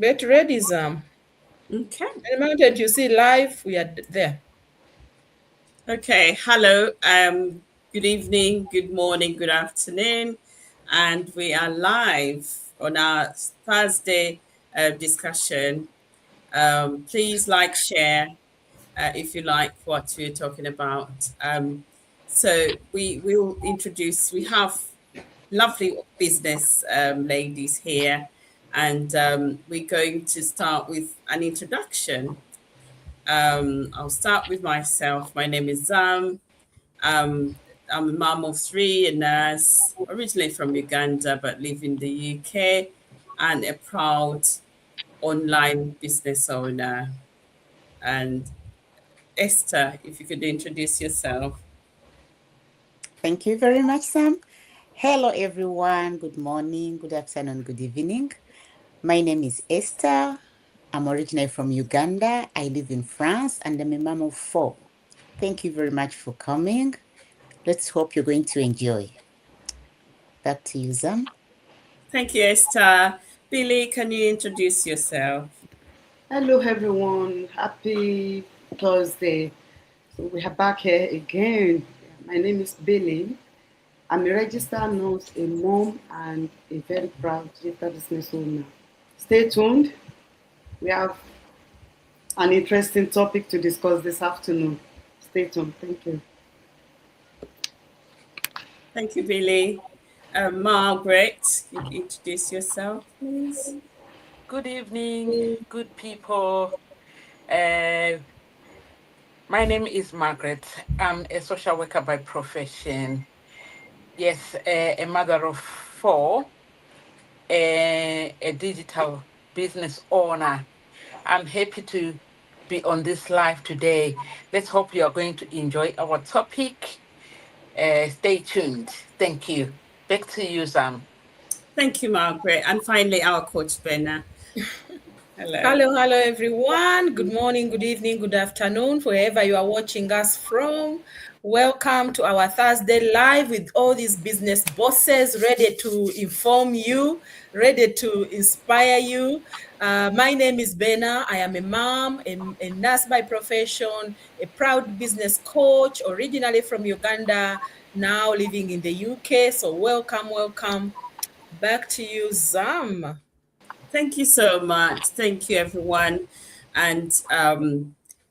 Get ready, Zam. Okay. The moment you see live, we are there. Okay. Hello. Good evening, good morning, good afternoon. And we are live on our Thursday discussion. Please like, share if you like what we're talking about. So we will introduce, we have lovely business ladies here, and we're going to start with an introduction. I'll start with myself. My name is Zam. Um, I'm a mom of three, a nurse, originally from Uganda, but live in the UK, and a proud online business owner. And Esther, if you could introduce yourself. Thank you very much, Sam. Hello, everyone. Good morning, good afternoon, good evening. My name is Esther. I'm originally from Uganda. I live in France and I'm a mom of four. Thank you very much for coming. Let's hope you're going to enjoy. Back to you, Sam. Thank you, Esther. Billy, can you introduce yourself? Hello, everyone. Happy Thursday. So we are back here again. My name is Billy. I'm a registered nurse, a mom, and a very proud digital business owner. Stay tuned. We have an interesting topic to discuss this afternoon. Stay tuned. Thank you. Thank you, Billy. Margaret, could you introduce yourself, please? Good evening, good people. Uh, my name is Margaret. I'm a social worker by profession. Yes, a mother of four, a digital business owner. I'm happy to be on this live today. Let's hope you are going to enjoy our topic. Stay tuned. Thank you. Back to you, Sam. Thank you, Margaret. And finally, our coach, Benna. Hello. Hello, everyone. Good morning, good evening, good afternoon, wherever you are watching us from. Welcome to our Thursday live with all these business bosses ready to inform you, ready to inspire you. My name is Bena. I am a mom, a nurse by profession, a proud business coach, originally from Uganda, now living in the UK. So welcome. Back to you, Zam. Thank you so much. Thank you, everyone. And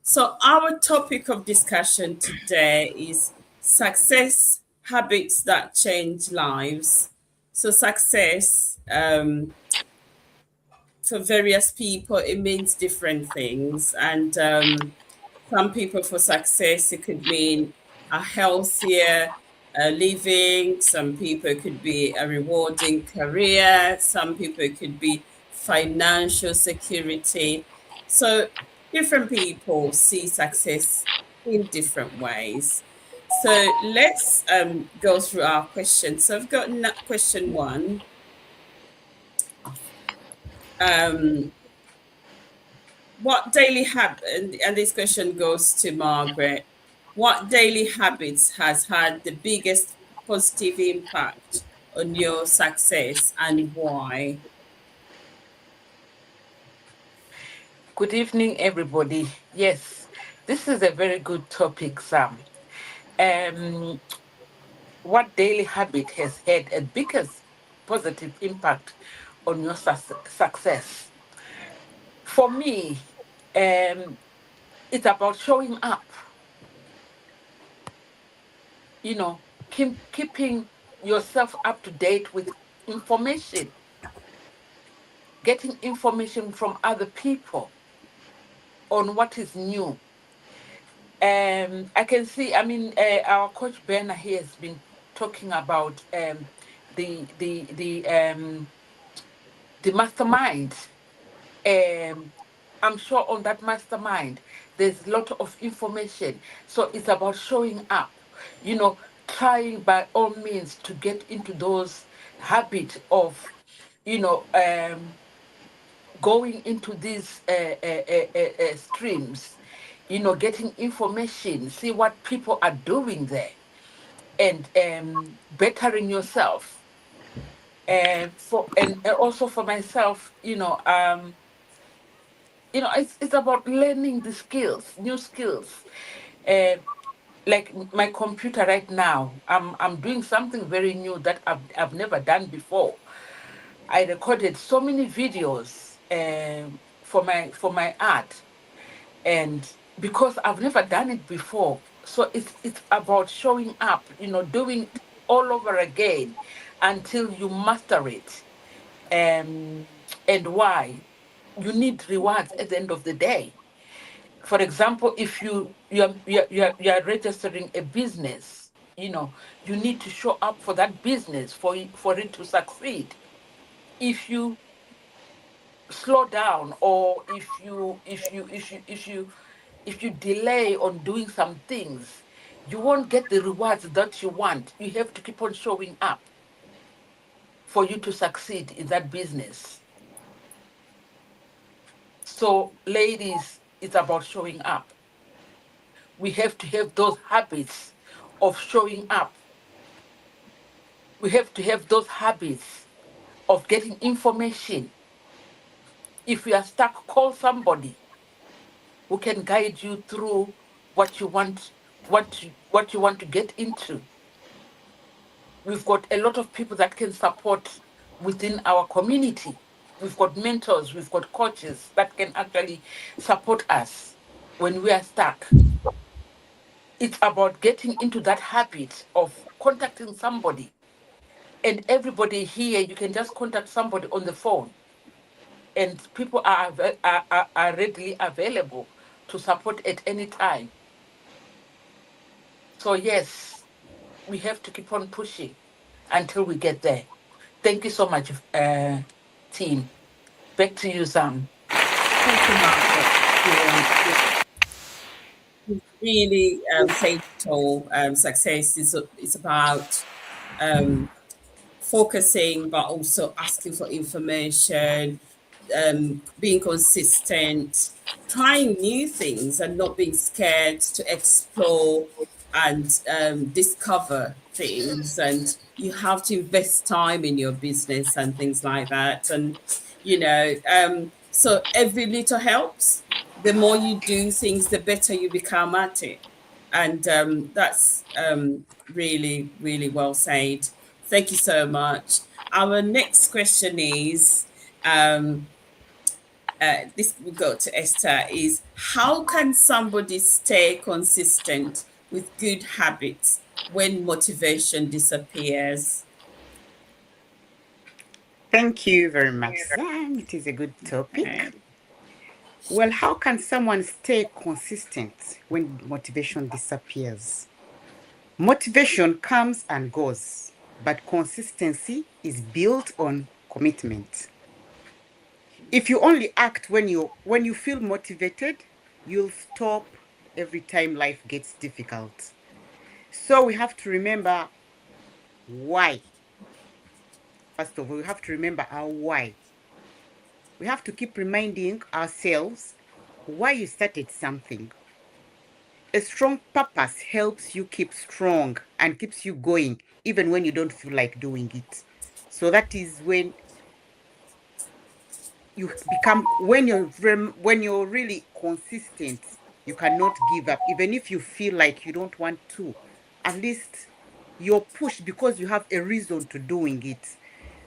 so, our topic of discussion today is success habits that change lives. So, success for various people, it means different things. And some people, for success, it could mean a healthier living. Some people, it could be a rewarding career. Some people, it could be financial security. So, different people see success in different ways. So, let's go through our questions. So, I've got question one. Um, what daily habit, and this question goes to Margaret, what daily habits has had the biggest positive impact on your success and why? Good evening, everybody. Yes, this is a very good topic, Sam. Um, what daily habit has had a biggest positive impact on your success? For me, um, it's about showing up, you know, keeping yourself up to date with information, getting information from other people on what is new. I can see. I mean, our coach Berna here has been talking about the the the um, the mastermind. Um, I'm sure on that mastermind, there's a lot of information. So it's about showing up. Trying by all means to get into those habit of, you know, going into these streams, getting information, see what people are doing there, and bettering yourself. And also for myself, it's about learning the skills, new skills. Uh, like my computer right now, I'm doing something very new that I've never done before. I recorded so many videos for my art, and because I've never done it before, so it's about showing up, doing it all over again until you master it. Um, and why? You need rewards at the end of the day. For example, if you're registering a business, you need to show up for that business for it to succeed. If you slow down, or if you delay on doing some things, you won't get the rewards that you want. You have to keep on showing up for you to succeed in that business. So ladies, it's about showing up. We have to have those habits of showing up. We have to have those habits of getting information. If you are stuck, call somebody who can guide you through what you want, what you want to get into. We've got a lot of people that can support within our community. We've got mentors, we've got coaches that can actually support us when we are stuck. It's about getting into that habit of contacting somebody. And everybody here, you can just contact somebody on the phone, and people are readily available to support at any time. So, yes, we have to keep on pushing until we get there. Thank you so much, team. Back to you, Sam. Thank you, Margaret. Really said it all. Success is about um, focusing, but also asking for information, being consistent, trying new things, and not being scared to explore and discover things. And you have to invest time in your business and things like that. And, so every little helps. The more you do things, the better you become at it. And that's really, really well said. Thank you so much. Our next question is this will go to Esther, is how can somebody stay consistent with good habits when motivation disappears? Thank you very much, Sam. It is a good topic. Okay. Well, how can someone stay consistent when motivation disappears? Motivation comes and goes, but consistency is built on commitment. If you only act when you feel motivated, you'll stop every time life gets difficult. So we have to remember why. First of all, we have to remember our why. We have to keep reminding ourselves why you started something. A strong purpose helps you keep strong and keeps you going even when you don't feel like doing it. So that is when you become when you're really consistent, you cannot give up even if you feel like you don't want to. At least you're pushed because you have a reason to doing it.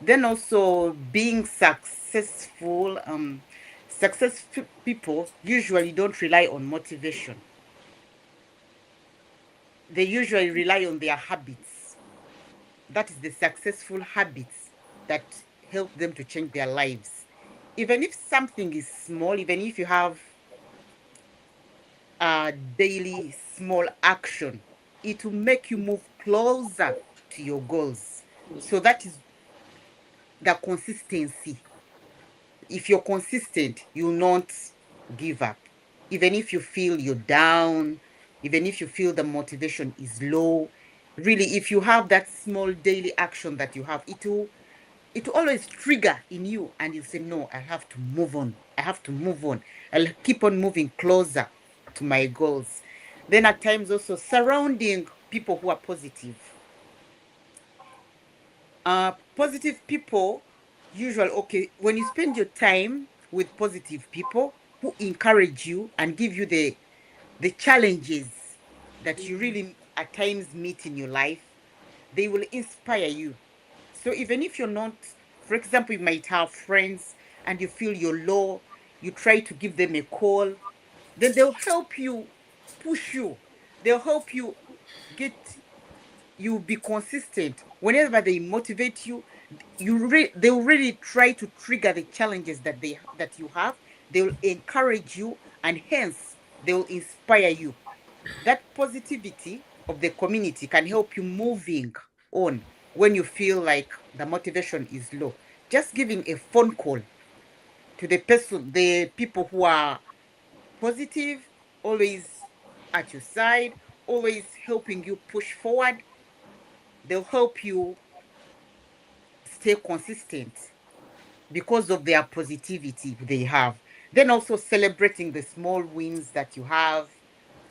Then also being successful, successful people usually don't rely on motivation. They usually rely on their habits. That is the successful habits that help them to change their lives. Even if something is small, even if you have a daily small action, it will make you move closer to your goals. So that is the consistency. If you're consistent, you'll not give up. Even if you feel you're down, even if you feel the motivation is low, really, if you have that small daily action that you have, it will always trigger in you and you say, no, I have to move on. I have to move on. I'll keep on moving closer to my goals. Then at times also surrounding people who are positive. Positive people usually, okay, when you spend your time with positive people who encourage you and give you the challenges that you really at times meet in your life, they will inspire you. So even if you're not, for example, you might have friends and you feel you're low, you try to give them a call, then they'll help you, push you. They'll help you get you be consistent. Whenever they motivate you, they'll really try to trigger the challenges that you have. They'll encourage you, and hence they'll inspire you. That positivity of the community can help you moving on when you feel like the motivation is low. Just giving a phone call to the people who are positive, always at your side, always helping you push forward. They'll help you stay consistent because of their positivity they have. Then also celebrating the small wins that you have.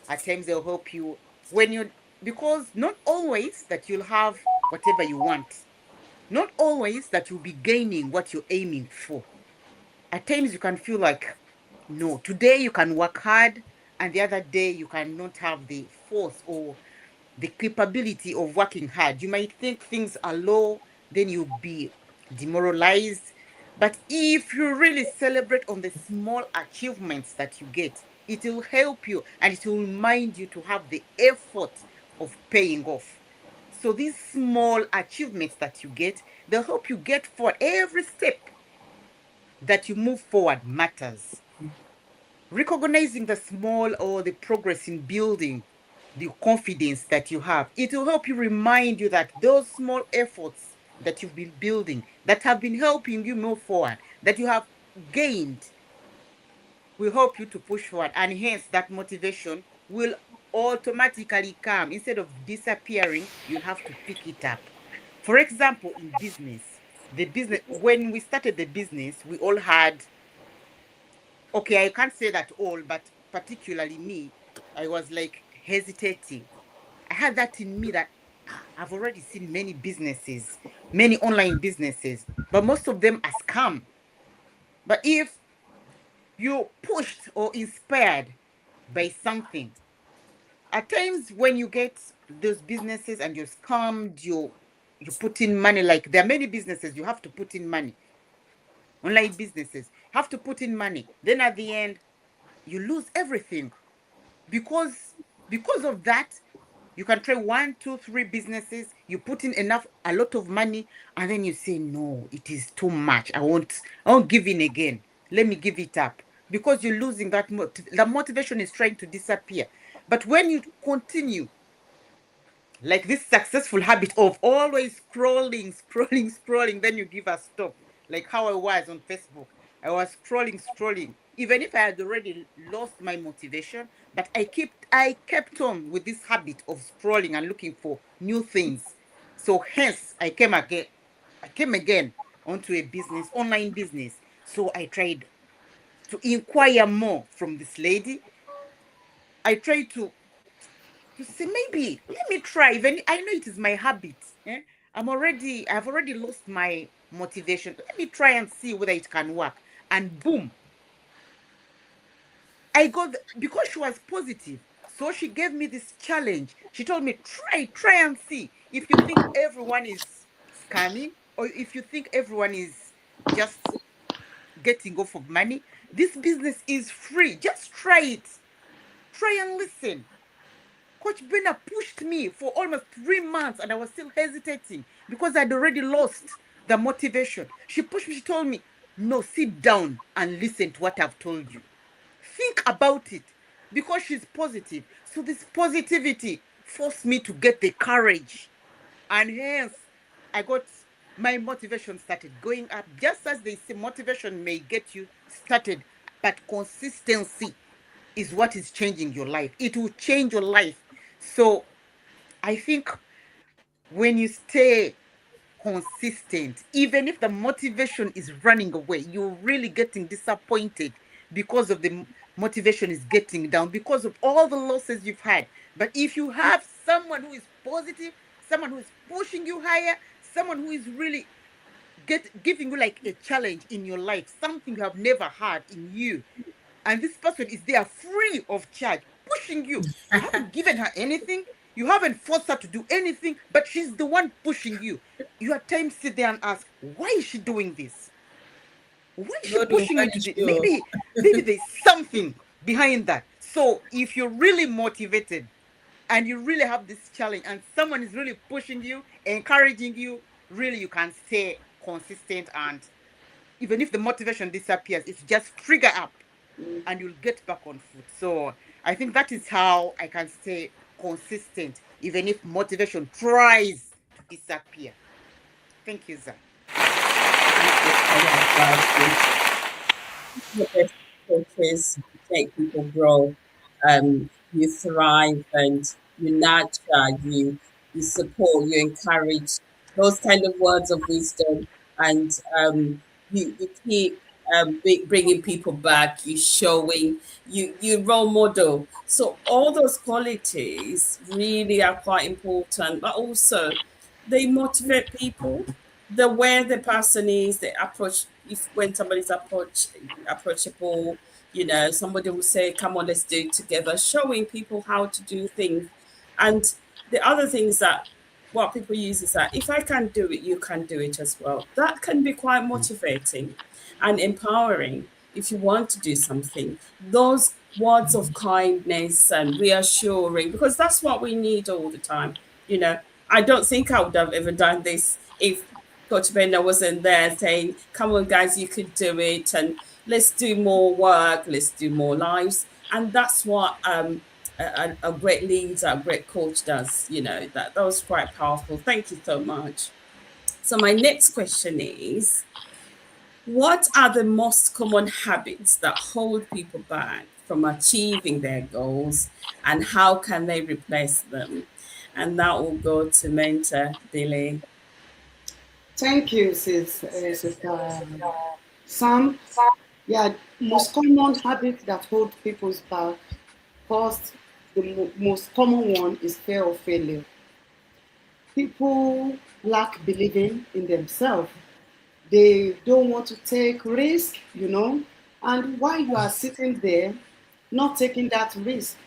At times they'll help you when you, because not always that you'll have whatever you want. Not always that you'll be gaining what you're aiming for. At times you can feel like, no, today you can work hard and the other day you cannot have the force or the capability of working hard. You might think things are low, then you'll be demoralized. But if you really celebrate on the small achievements that you get, it will help you and it will remind you to have the effort of paying off. So these small achievements that you get, they'll help you get for every step that you move forward matters. Recognizing the small or the progress in building the confidence that you have, it will help you remind you that those small efforts that you've been building, that have been helping you move forward, that you have gained, will help you to push forward. And hence, that motivation will automatically come. Instead of disappearing, you'll have to pick it up. For example, in business, when we started the business, we all had, okay, I can't say that all, but particularly me, I was like hesitating. I had that in me that I've already seen many businesses, many online businesses, but most of them are scam. But if you're pushed or inspired by something, at times when you get those businesses and you're scammed, you put in money, like there are many businesses you have to put in money, online businesses, have to put in money. Then at the end, you lose everything because of that. You can try one, two, three businesses, you put in a lot of money, and then you say, no, it is too much. I won't give in again. Let me give it up. Because you're losing the motivation is trying to disappear. But when you continue, like this successful habit of always scrolling, scrolling, scrolling, then you give a stop. Like how I was on Facebook. I was scrolling, scrolling, even if I had already lost my motivation, but I kept on with this habit of scrolling and looking for new things. So hence I came again onto a business, online business. So I tried to inquire more from this lady. I tried to say, maybe let me try. Even I know it is my habit. Eh? I've already lost my motivation. Let me try and see whether it can work. And boom, because she was positive. So she gave me this challenge. She told me, try and see. If you think everyone is scamming, or if you think everyone is just getting off of money, this business is free. Just try it. Try and listen. Coach Brenna pushed me for almost 3 months and I was still hesitating because I'd already lost the motivation. She pushed me, she told me, no, sit down and listen to what I've told you. Think about it because she's positive. So this positivity forced me to get the courage. And hence, I got my motivation started going up. Just as they say, motivation may get you started, but consistency is what is changing your life. It will change your life. So I think when you stay consistent, even if the motivation is running away, you're really getting disappointed because of the motivation is getting down, because of all the losses you've had. But if you have someone who is positive, someone who is pushing you higher, someone who is really giving you like a challenge in your life, something you have never had in you, and this person is there free of charge, pushing you. You haven't given her anything, you haven't forced her to do anything, but she's the one pushing you. You at times sit there and ask, why is she doing this? Why is she God will pushing me to punish do? you. Maybe there's something behind that. So if you're really motivated and you really have this challenge and someone is really pushing you, encouraging you, really you can stay consistent, and even if the motivation disappears, it's just trigger up and you'll get back on foot. So I think that is how I can stay consistent, even if motivation tries to disappear. Thank you, Zan. Thank you so much, Darcy. The best coaches make people grow. You thrive and you nurture, you support, you encourage those kind of words of wisdom, and you keep bringing people back. You showing, you role model. So all those qualities really are quite important, but also they motivate people. The way the person is, the approach. If when somebody's approachable, somebody will say, "Come on, let's do it together," showing people how to do things. And the other things that what people use is that if I can do it, you can do it as well. That can be quite motivating and empowering if you want to do something. Those words of kindness and reassuring, because that's what we need all the time. You know, I don't think I would have ever done this if Coach Bender wasn't there saying, "Come on, guys, you could do it, and let's do more work, let's do more lives." And that's what a great leader, a great coach does. That was quite powerful. Thank you so much. So my next question is, what are the most common habits that hold people back from achieving their goals, and how can they replace them? And that will go to mentor Billy. Thank you, Sister Sam. Yeah, most common habit that hold people's back. First, the most common one is fear of failure. People lack believing in themselves. They don't want to take risk, and while you are sitting there, not taking that risk,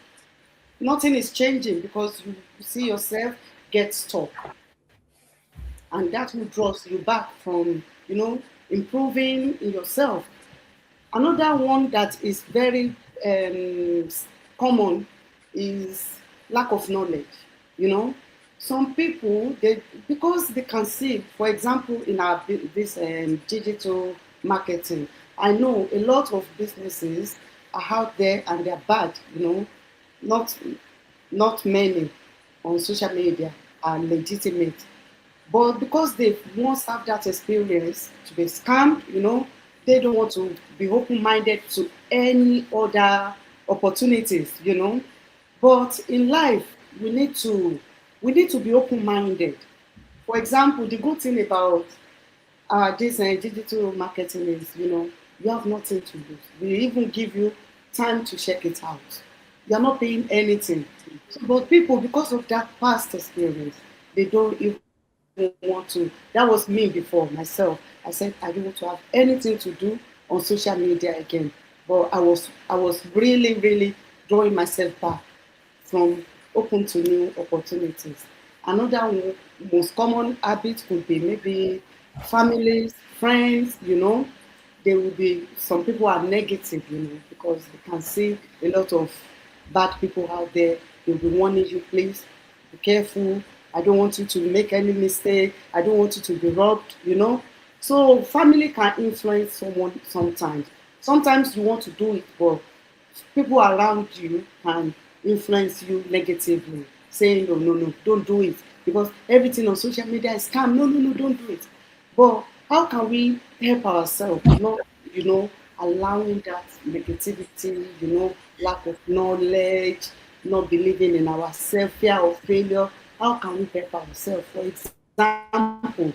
nothing is changing because you see yourself get stuck, and that will draw you back from, improving in yourself. Another one that is very common is lack of knowledge. You know, some people, they, because they can see, for example, in our this digital marketing, I know a lot of businesses are out there and they're bad. Not not many on social media are legitimate, but because they once have that experience to be scammed, they don't want to be open-minded to any other opportunities. But in life, we need to be open-minded. For example, the good thing about this digital marketing is, you have nothing to lose. We even give you time to check it out. You're not paying anything. But people, because of that past experience, they don't even want to. That was me before myself. I said I don't want to have anything to do on social media again. But I was really, really drawing myself back from open to new opportunities. Another most common habit could be maybe families, friends, there will be some people are negative, because they can see a lot of bad people out there. They'll be warning you, please be careful. I don't want you to make any mistake. I don't want you to be robbed. So family can influence someone sometimes. Sometimes you want to do it, but people around you can influence you negatively, saying, no, no, no, don't do it. Because everything on social media is scam. No, no, no, don't do it. But how can we help ourselves? Not, allowing that negativity, lack of knowledge, not believing in ourselves, fear of failure. How can we help ourselves? For example,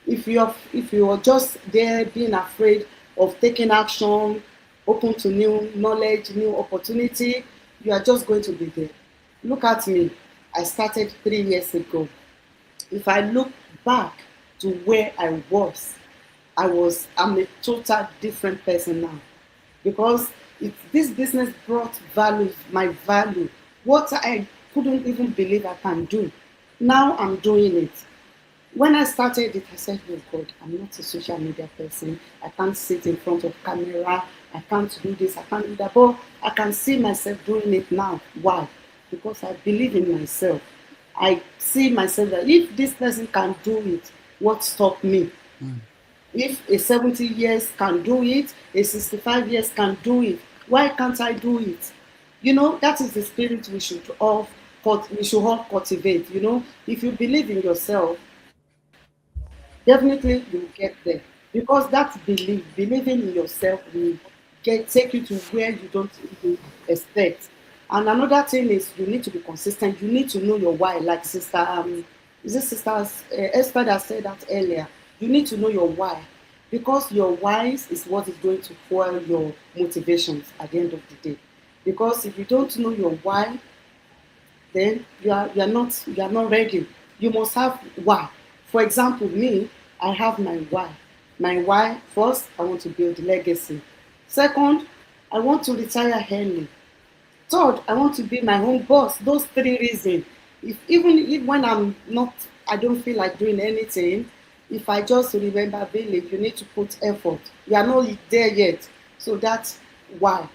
if you are just there being afraid of taking action, open to new knowledge, new opportunity, you are just going to be there. Look at me. I started 3 years ago. If I look back to where I'm a total different person now. Because This business brought values, my value, what I couldn't even believe I can do. Now I'm doing it. When I started it, I said, oh God, I'm not a social media person. I can't sit in front of camera. I can't do this. I can't do that. But I can see myself doing it now. Why? Because I believe in myself. I see myself that if this person can do it, what stopped me? Mm. If a 70 years can do it, a 65 years can do it, why can't I do it? That is the spirit we should all cultivate. If you believe in yourself, definitely you'll get there. Because that believing in yourself will take you to where you don't even expect. And another thing is you need to be consistent. You need to know your why. Like sister, is it sister Esther that said that earlier? You need to know your why, because your whys is what is going to fuel your motivations at the end of the day. Because if you don't know your why, then you are not ready. You must have why. For example, me, I have my why. My why: first, I want to build legacy. Second, I want to retire early. Third, I want to be my own boss. Those three reasons. If even if when I'm not, I don't feel like doing anything. If I just remember, Billy, you need to put effort. You are not there yet. So that's why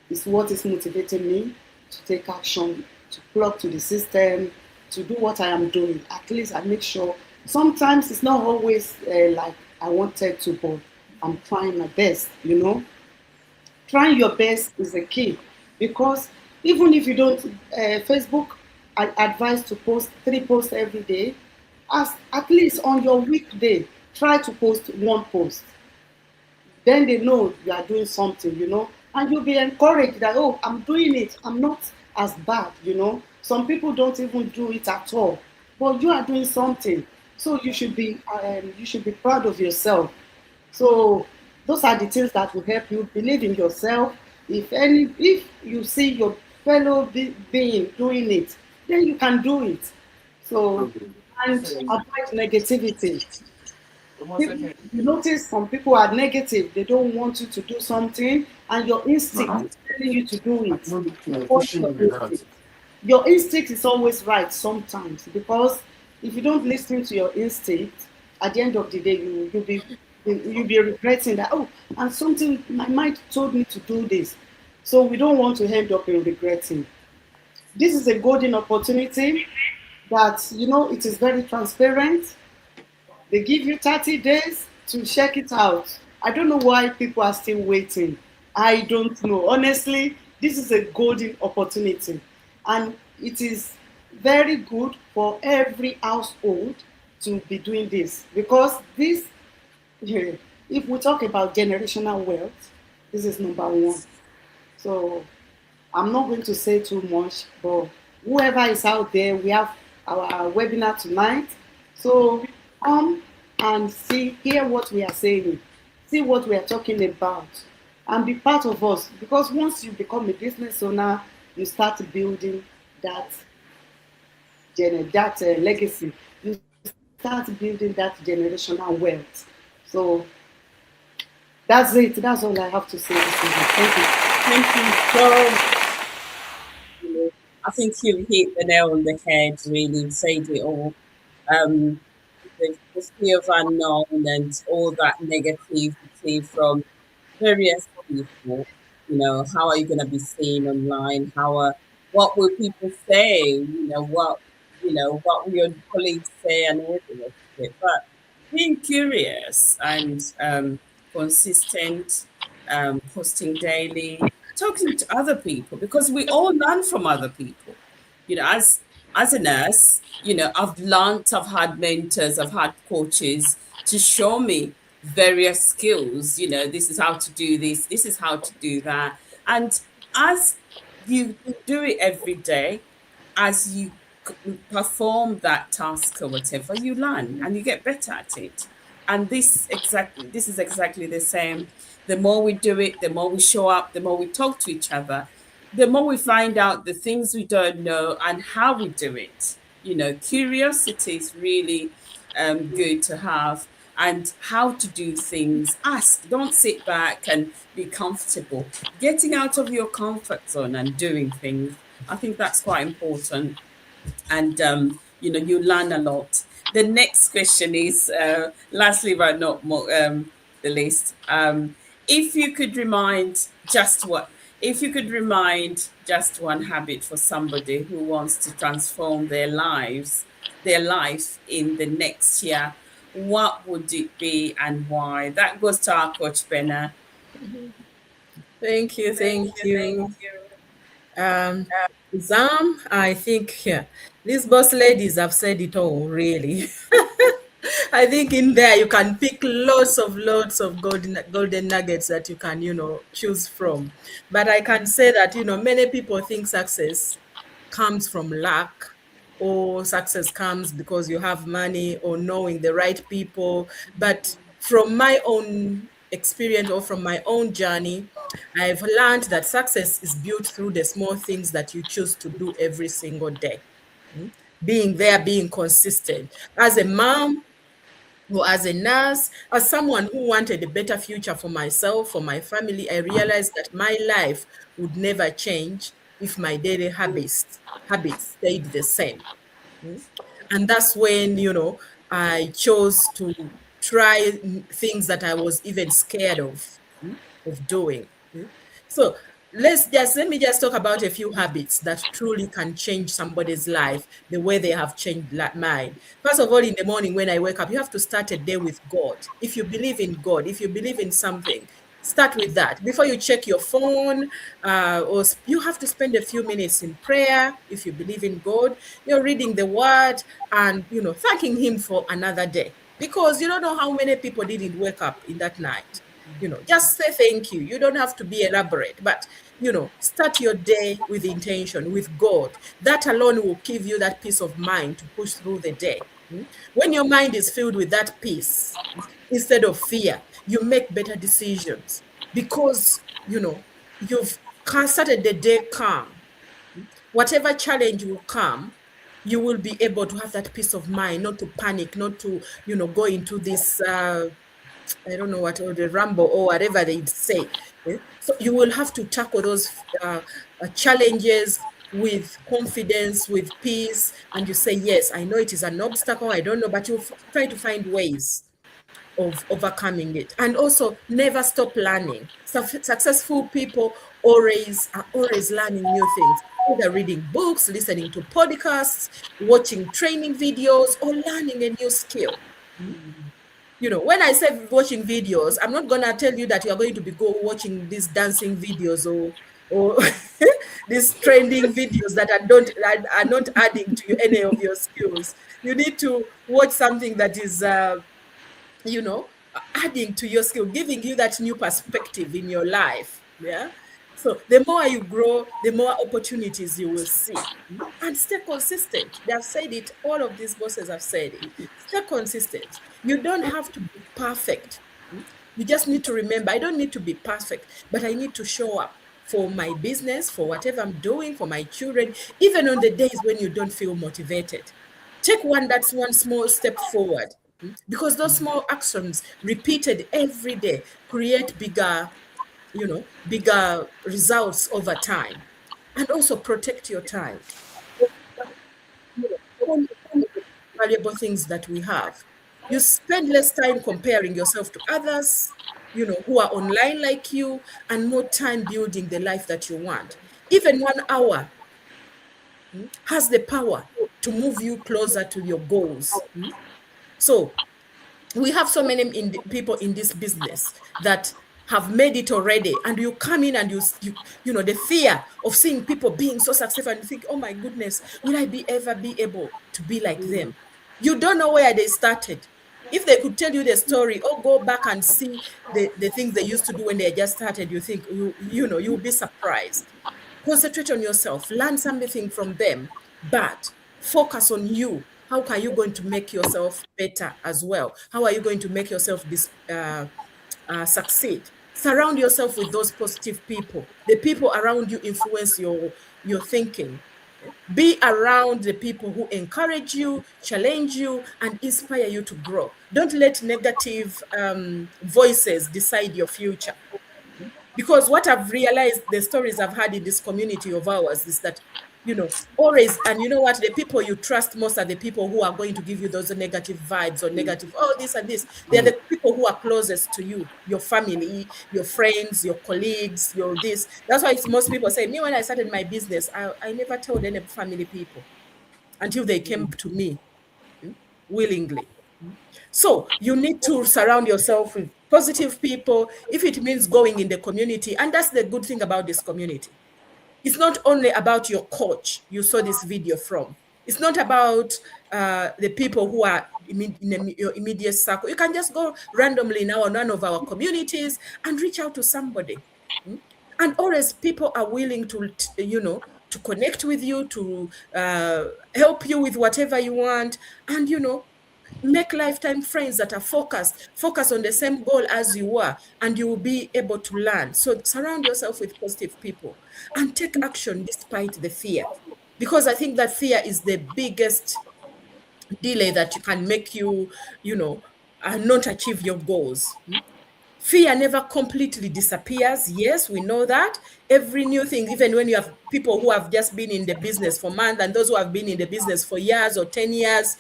is what is motivating me to take action, to plug to the system, to do what I am doing. At least I make sure. Sometimes it's not always like I wanted to, but I'm trying my best. Trying your best is the key, because even if you don't, Facebook advise to post 3 posts every day. As at least on your weekday, try to post 1 post. Then they know you are doing something, and you'll be encouraged that, oh, I'm doing it, I'm not as bad. Some people don't even do it at all, but you are doing something, so you should be proud of yourself. So those are the things that will help you believe in yourself. If you see your fellow being doing it, then you can do it. So, and avoid negativity. You notice some people are negative, they don't want you to do something, and your instinct is telling you to do it. Follow your instinct. Your instinct is always right sometimes, because if you don't listen to your instinct, at the end of the day, you'll be regretting that, oh, and something my mind told me to do this. So we don't want to end up in regretting. This is a golden opportunity that it is very transparent. They give you 30 days to check it out. I don't know why people are still waiting. I don't know. Honestly, this is a golden opportunity. And it is very good for every household to be doing this, because this, if we talk about generational wealth, this is number one. So I'm not going to say too much, but whoever is out there, we have our webinar tonight. So come and hear what we are saying, see what we are talking about, and be part of us. Because once you become a business owner, you start building that legacy. You start building that generational wealth. So that's it. That's all I have to say this evening. Thank you. Thank you so much. I think you hit the nail on the head, really, said it all. Um, the fear of unknown and all that negativity from various people. How are you going to be seen online? What will people say? What will your colleagues say and all the rest of it. But being curious and consistent, posting daily, talking to other people, because we all learn from other people. As a nurse, I've had mentors, I've had coaches to show me various skills. This is how to do this is how to do that. And as you do it every day, as you perform that task or whatever, you learn and you get better at it. And this is exactly the same. The more we do it, the more we show up, the more we talk to each other, the more we find out the things we don't know and how we do it. Curiosity is really good to have. and how to do things. Ask, don't sit back and be comfortable. Getting out of your comfort zone and doing things, I think that's quite important. And you learn a lot. The next question is, lastly but not the least, if you could remind just what if you could remind just one habit for somebody who wants to transform their life in the next year, what would it be and why? That goes to our coach Benna. Thank you, thank you. Um, Zam, I think these boss ladies have said it all, really. I think in there you can pick lots of golden nuggets that you can, choose from. But I can say that, many people think success comes from luck, or success comes because you have money or knowing the right people. But from my own experience or from my own journey, I've learned that success is built through the small things that you choose to do every single day. Mm. Being there, being consistent. As a mom, or as a nurse, as someone who wanted a better future for myself, for my family, I realized that my life would never change if my daily habits stayed the same. Mm. And that's when, I chose to try things that I was even scared of doing. Mm. So let me just talk about a few habits that truly can change somebody's life the way they have changed mine. First of all, in the morning when I wake up, you have to start a day with God. If you believe in God, if you believe in something, start with that before you check your phone. You have to spend a few minutes in prayer. If you believe in God, you're reading the word, and thanking him for another day, because you don't know how many people didn't wake up in that night. Just say thank you. You don't have to be elaborate, but start your day with intention, with God. That alone will give you that peace of mind to push through the day. When your mind is filled with that peace, instead of fear, you make better decisions, because you've started the day calm. Whatever challenge will come, you will be able to have that peace of mind, not to panic, not to go into this I don't know what, or the rumble or whatever they say. So you will have to tackle those challenges with confidence, with peace, and you say, yes, I know it is an obstacle, I don't know, but you try to find ways of overcoming it. And also never stop learning. Successful people are always learning new things, either reading books, listening to podcasts, watching training videos, or learning a new skill. When I say watching videos, I'm not gonna tell you that you are going to be watching these dancing videos, or these trending videos that are not adding to any of your skills. You need to watch something that is adding to your skill, giving you that new perspective in your life. Yeah. So the more you grow, the more opportunities you will see. And stay consistent. They have said it, all of these bosses have said it. Stay consistent. You don't have to be perfect. You just need to remember, I don't need to be perfect, but I need to show up for my business, for whatever I'm doing, for my children, even on the days when you don't feel motivated. Take that's one small step forward, because those small actions repeated every day create bigger results over time. And also protect your time. One of the valuable things that we have. You spend less time comparing yourself to others, who are online like you, and more time building the life that you want. Even 1 hour has the power to move you closer to your goals. So we have so many people in this business that have made it already, and you come in and the fear of seeing people being so successful, and you think, oh my goodness, will I ever be able to be like them? You don't know where they started. If they could tell you the story, or go back and see the things they used to do when they just started, you think you'll be surprised. Concentrate on yourself, learn something from them, but focus on you. How are you going to make yourself better as well? How are you going to make yourself succeed? Surround yourself with those positive people. The people around you influence your thinking. Be around the people who encourage you, challenge you, and inspire you to grow. Don't let negative voices decide your future. Because what I've realized, the stories I've had in this community of ours is that, always, and you know what, the people you trust most are the people who are going to give you those negative vibes or negative, oh, this and this. They're the people who are closest to you, your family, your friends, your colleagues, your this. That's why most people say, me, when I started my business, I never told any family people until they came to me willingly. So you need to surround yourself with positive people if it means going in the community. And that's the good thing about this community. It's not only about your coach you saw this video from. It's not about the people who are in your immediate circle. You can just go randomly now on one of our communities and reach out to somebody. And always people are willing to connect with you, to help you with whatever you want. And, make lifetime friends that are focus on the same goal as you are, and you will be able to learn. So surround yourself with positive people and take action despite the fear, because I think that fear is the biggest delay that you can make you, not achieve your goals. Fear never completely disappears. Yes, we know that. Every new thing, even when you have people who have just been in the business for months and those who have been in the business for years or 10 years,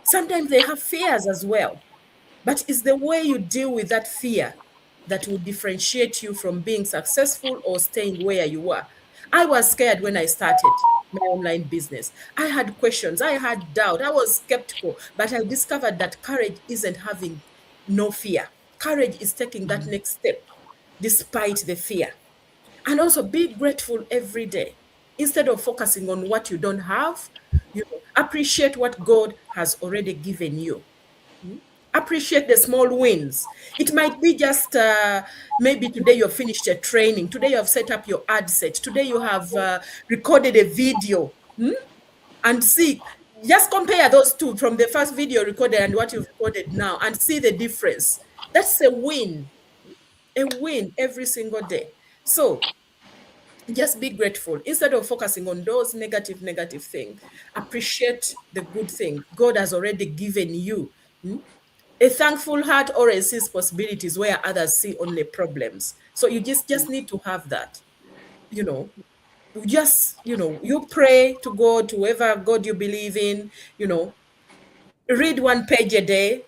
sometimes they have fears as well. But it's the way you deal with that fear that will differentiate you from being successful or staying where you are. I was scared when I started my online business. I had questions, I had doubt, I was skeptical, but I discovered that courage isn't having no fear. Courage is taking that next step despite the fear. And also be grateful every day. Instead of focusing on what you don't have, appreciate what God has already given you. Appreciate the small wins. It might be just maybe today you've finished a training. Today you have set up your ad set. Today you have recorded a video. And see, just compare those two from the first video recorded and what you've recorded now and see the difference. That's a win every single day. So just be grateful instead of focusing on those negative things. Appreciate the good thing God has already given you. A thankful heart always sees possibilities where others see only problems. So you just need to have that. You know, you pray to God, to whoever God you believe in. Read one page a day.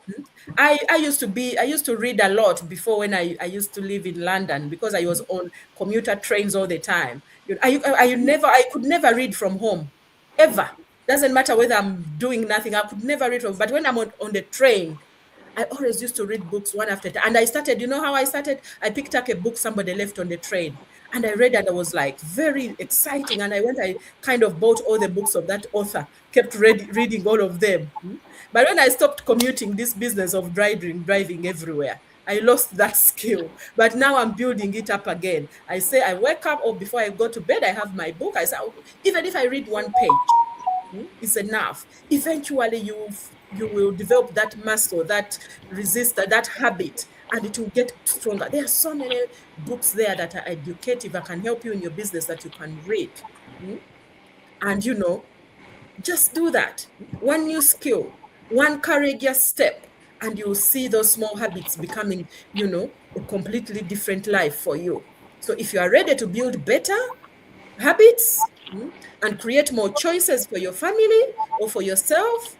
I used to read a lot before when I used to live in London because I was on commuter trains all the time. I could never read from home, ever. Doesn't matter whether I'm doing nothing, I could never read from. But when I'm on the train, I always used to read books one after the other. And I started, you know how I started? I picked up a book somebody left on the train and I read and I was like very exciting. And I kind of bought all the books of that author, kept reading all of them. But when I stopped commuting, this business of driving everywhere, I lost that skill. But now I'm building it up again. I say I wake up or before I go to bed, I have my book. I say, even if I read one page, is enough. Eventually, you will develop that muscle, that resistor, that habit, and it will get stronger. There are so many books there that are educative that can help you in your business that you can read. And just do that. One new skill, one courageous step, and you'll see those small habits becoming, a completely different life for you. So if you are ready to build better habits and create more choices for your family or for yourself,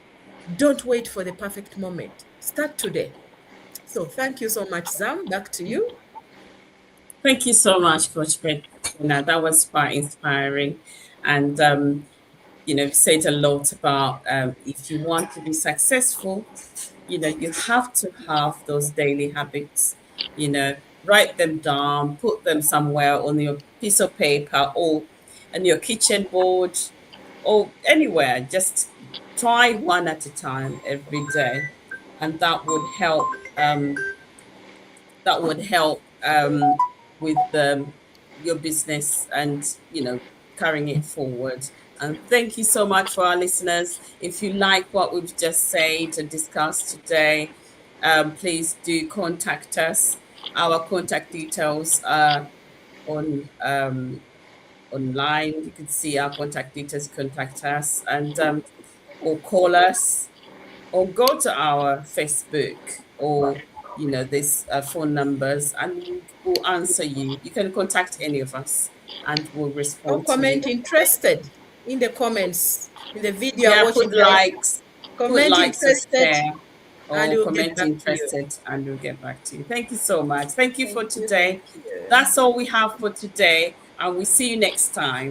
don't wait for the perfect moment. Start today. So thank you so much, Zam. Back to you. Thank you so much, Coach Petrina. That was quite inspiring. And, you've said a lot about if you want to be successful, you have to have those daily habits, write them down, put them somewhere on your piece of paper or on your kitchen board or anywhere. Just try one at a time every day. And that would help with your business and carrying it forward. And thank you so much for our listeners. If you like what we've just said and discussed today, please do contact us. Our contact details are on online. You can see our contact details, contact us, and or call us, or go to our Facebook, or this phone numbers, and we'll answer you. You can contact any of us, and we'll Or respond to you. comment interested in the comments in the video you're Yeah, watching put right. likes, put Comment likes or interested, share, and or we'll get comment back to you. interested, and we'll get back to you. Thank you so much. Thank you for Thank you. Thank today. you. That's all we have for today, and we see you next time.